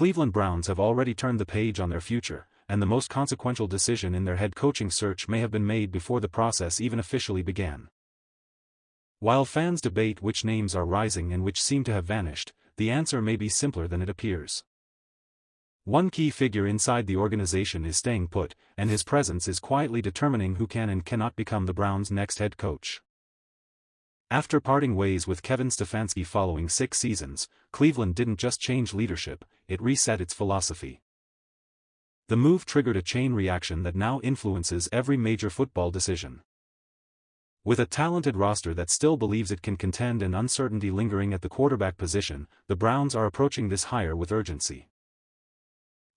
Cleveland Browns have already turned the page on their future, and the most consequential decision in their head coaching search may have been made before the process even officially began. While fans debate which names are rising and which seem to have vanished, the answer may be simpler than it appears. One key figure inside the organization is staying put, and his presence is quietly determining who can and cannot become the Browns' next head coach. After parting ways with Kevin Stefanski following 6 seasons, Cleveland didn't just change leadership, it reset its philosophy. The move triggered a chain reaction that now influences every major football decision. With a talented roster that still believes it can contend and uncertainty lingering at the quarterback position, the Browns are approaching this hire with urgency.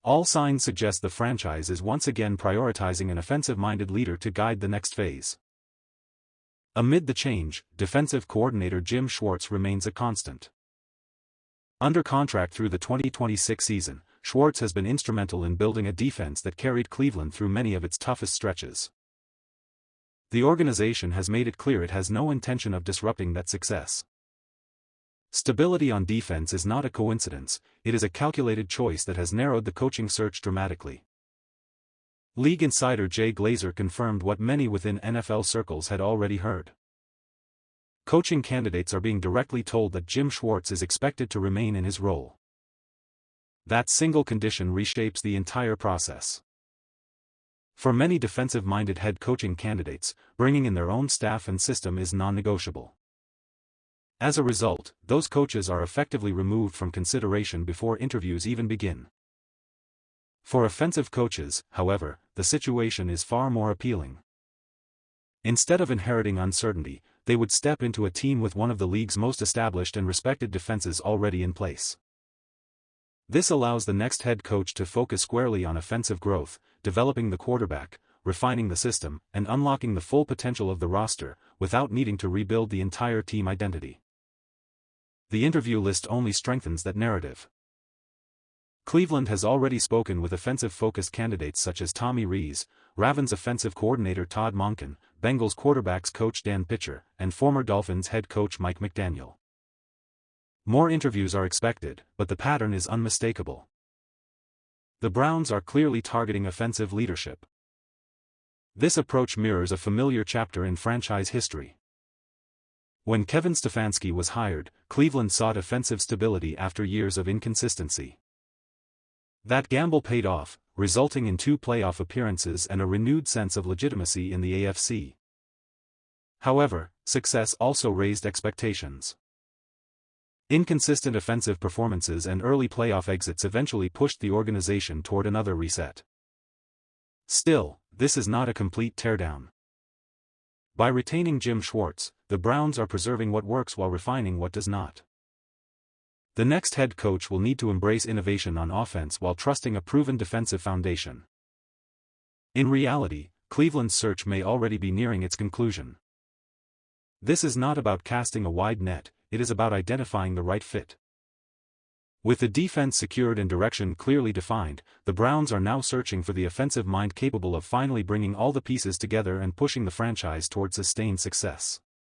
All signs suggest the franchise is once again prioritizing an offensive-minded leader to guide the next phase. Amid the change, defensive coordinator Jim Schwartz remains a constant. Under contract through the 2026 season, Schwartz has been instrumental in building a defense that carried Cleveland through many of its toughest stretches. The organization has made it clear it has no intention of disrupting that success. Stability on defense is not a coincidence, it is a calculated choice that has narrowed the coaching search dramatically. League insider Jay Glazer confirmed what many within NFL circles had already heard. Coaching candidates are being directly told that Jim Schwartz is expected to remain in his role. That single condition reshapes the entire process. For many defensive-minded head coaching candidates, bringing in their own staff and system is non-negotiable. As a result, those coaches are effectively removed from consideration before interviews even begin. For offensive coaches, however, the situation is far more appealing. Instead of inheriting uncertainty, they would step into a team with one of the league's most established and respected defenses already in place. This allows the next head coach to focus squarely on offensive growth, developing the quarterback, refining the system, and unlocking the full potential of the roster, without needing to rebuild the entire team identity. The interview list only strengthens that narrative. Cleveland has already spoken with offensive-focused candidates such as Tommy Rees, Ravens offensive coordinator Todd Monken, Bengals quarterbacks coach Dan Pitcher, and former Dolphins head coach Mike McDaniel. More interviews are expected, but the pattern is unmistakable. The Browns are clearly targeting offensive leadership. This approach mirrors a familiar chapter in franchise history. When Kevin Stefanski was hired, Cleveland sought offensive stability after years of inconsistency. That gamble paid off, resulting in 2 playoff appearances and a renewed sense of legitimacy in the AFC. However, success also raised expectations. Inconsistent offensive performances and early playoff exits eventually pushed the organization toward another reset. Still, this is not a complete teardown. By retaining Jim Schwartz, the Browns are preserving what works while refining what does not. The next head coach will need to embrace innovation on offense while trusting a proven defensive foundation. In reality, Cleveland's search may already be nearing its conclusion. This is not about casting a wide net, it is about identifying the right fit. With the defense secured and direction clearly defined, the Browns are now searching for the offensive mind capable of finally bringing all the pieces together and pushing the franchise toward sustained success.